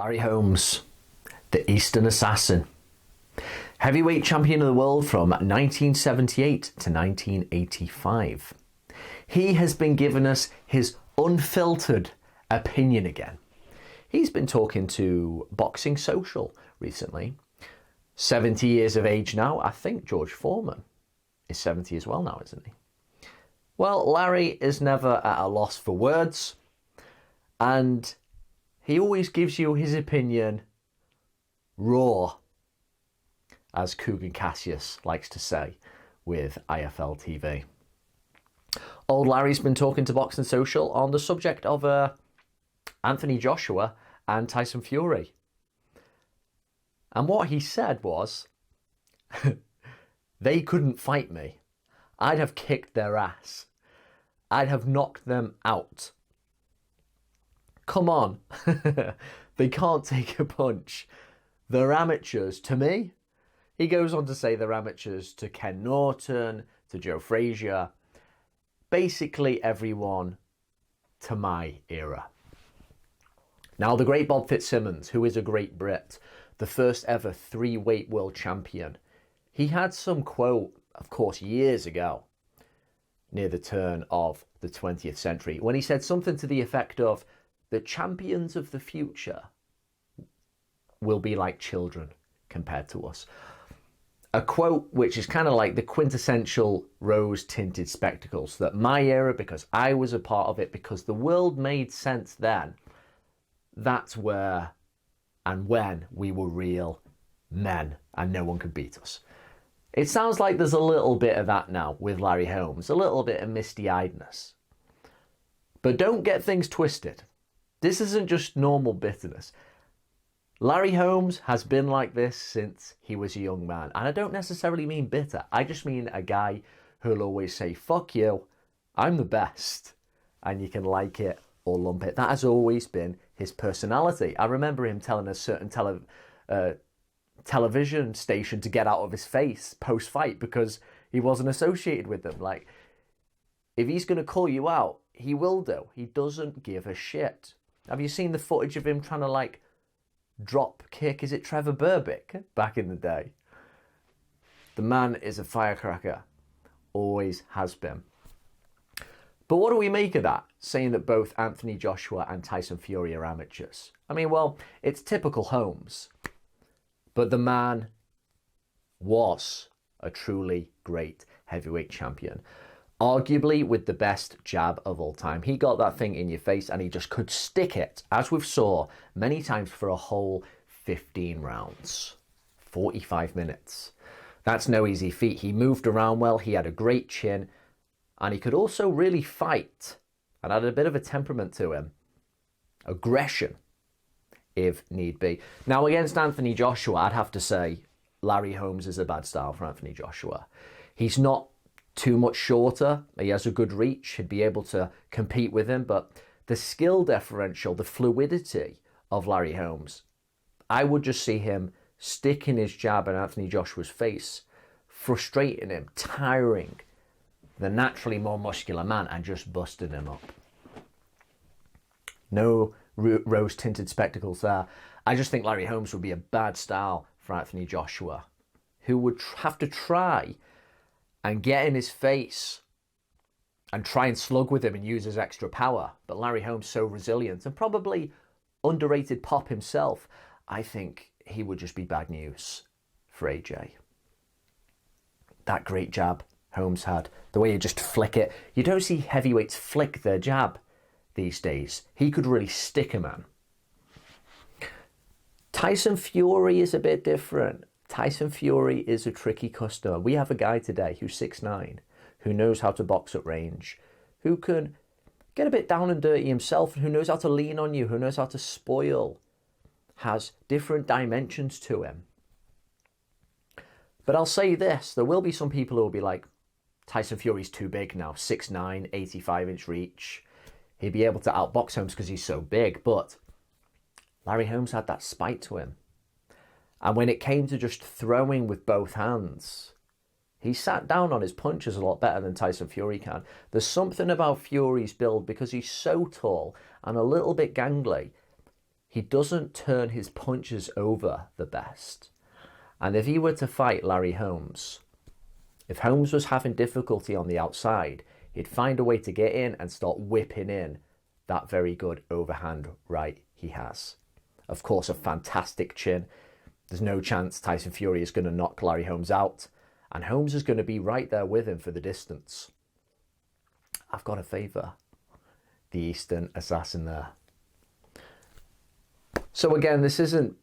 Larry Holmes, the Easton Assassin. Heavyweight champion of the world from 1978 to 1985. He has been giving us his unfiltered opinion again. He's been talking to Boxing Social recently. 70 years of age now. I think George Foreman is 70 as well now, isn't he? Well, Larry is never at a loss for words, and he always gives you his opinion raw, as Kugan Cassius likes to say with IFL TV. Old Larry's been talking to Boxing Social on the subject of Anthony Joshua and Tyson Fury. And what he said was, they couldn't fight me. I'd have kicked their ass. I'd have knocked them out. Come on. They can't take a punch. They're amateurs to me. He goes on to say they're amateurs to Ken Norton, to Joe Frazier. Basically everyone to my era. Now the great Bob Fitzsimmons, who is a great Brit, the first ever three-weight world champion, he had some quote, of course, years ago, near the turn of the 20th century, when he said something to the effect of, the champions of the future will be like children compared to us. A quote which is kind of like the quintessential rose-tinted spectacles, that my era, because I was a part of it, because the world made sense then, that's where and when we were real men and no one could beat us. It sounds like there's a little bit of that now with Larry Holmes, a little bit of misty-eyedness. But don't get things twisted. This isn't just normal bitterness. Larry Holmes has been like this since he was a young man. And I don't necessarily mean bitter. I just mean a guy who'll always say, fuck you, I'm the best. And you can like it or lump it. That has always been his personality. I remember him telling a certain television station to get out of his face post-fight because he wasn't associated with them. Like, if he's going to call you out, he will do. He doesn't give a shit. Have you seen the footage of him trying to, drop kick? Is it Trevor Berbick back in the day? The man is a firecracker. Always has been. But what do we make of that, saying that both Anthony Joshua and Tyson Fury are amateurs? I mean, well, it's typical Holmes. But the man was a truly great heavyweight champion. Arguably with the best jab of all time. He got that thing in your face and he just could stick it, as we've saw many times, for a whole 15 rounds. 45 minutes. That's no easy feat. He moved around well, he had a great chin, and he could also really fight and had a bit of a temperament to him. Aggression, if need be. Now, against Anthony Joshua, I'd have to say Larry Holmes is a bad style for Anthony Joshua. He's not too much shorter. He has a good reach. He'd be able to compete with him. But the skill differential, the fluidity of Larry Holmes, I would just see him sticking his jab in Anthony Joshua's face, frustrating him, tiring the naturally more muscular man, and just busting him up. No rose-tinted spectacles there. I just think Larry Holmes would be a bad style for Anthony Joshua, who would have to try and get in his face and try and slug with him and use his extra power. But Larry Holmes, so resilient and probably underrated pop himself, I think he would just be bad news for AJ. That great jab Holmes had, the way you just flick it. You don't see heavyweights flick their jab these days. He could really stick a man. Tyson Fury is a bit different. Tyson Fury is a tricky customer. We have a guy today who's 6'9", who knows how to box at range, who can get a bit down and dirty himself, who knows how to lean on you, who knows how to spoil, has different dimensions to him. But I'll say this, there will be some people who will be like, Tyson Fury's too big now, 6'9", 85-inch reach. He'd be able to outbox Holmes because he's so big, but Larry Holmes had that spite to him. And when it came to just throwing with both hands, he sat down on his punches a lot better than Tyson Fury can. There's something about Fury's build, because he's so tall and a little bit gangly. he doesn't turn his punches over the best. And if he were to fight Larry Holmes, if Holmes was having difficulty on the outside, he'd find a way to get in and start whipping in that very good overhand right he has. Of course, a fantastic chin. There's no chance Tyson Fury is going to knock Larry Holmes out, and Holmes is going to be right there with him for the distance. I've got to favour the Easton Assassin there. So again, this isn't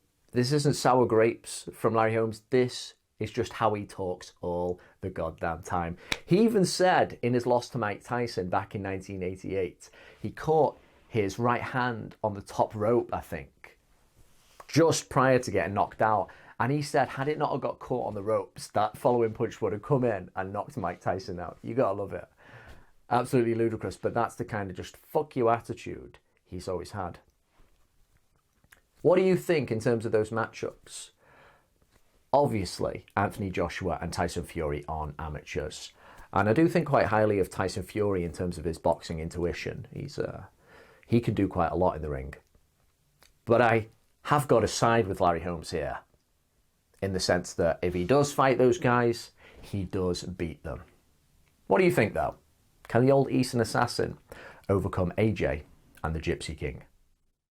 sour grapes from Larry Holmes. This is just how he talks all the goddamn time. He even said in his loss to Mike Tyson back in 1988, he caught his right hand on the top rope, I think, just prior to getting knocked out. And he said, had it not have got caught on the ropes, that following punch would have come in and knocked Mike Tyson out. You gotta love it. Absolutely ludicrous, but that's the kind of just fuck you attitude he's always had. What do you think in terms of those matchups? Obviously, Anthony Joshua and Tyson Fury aren't amateurs. And I do think quite highly of Tyson Fury in terms of his boxing intuition. He can do quite a lot in the ring. But I have got to side with Larry Holmes here, in the sense that if he does fight those guys, he does beat them. What do you think, though? Can the old Easton Assassin overcome AJ and the Gypsy King?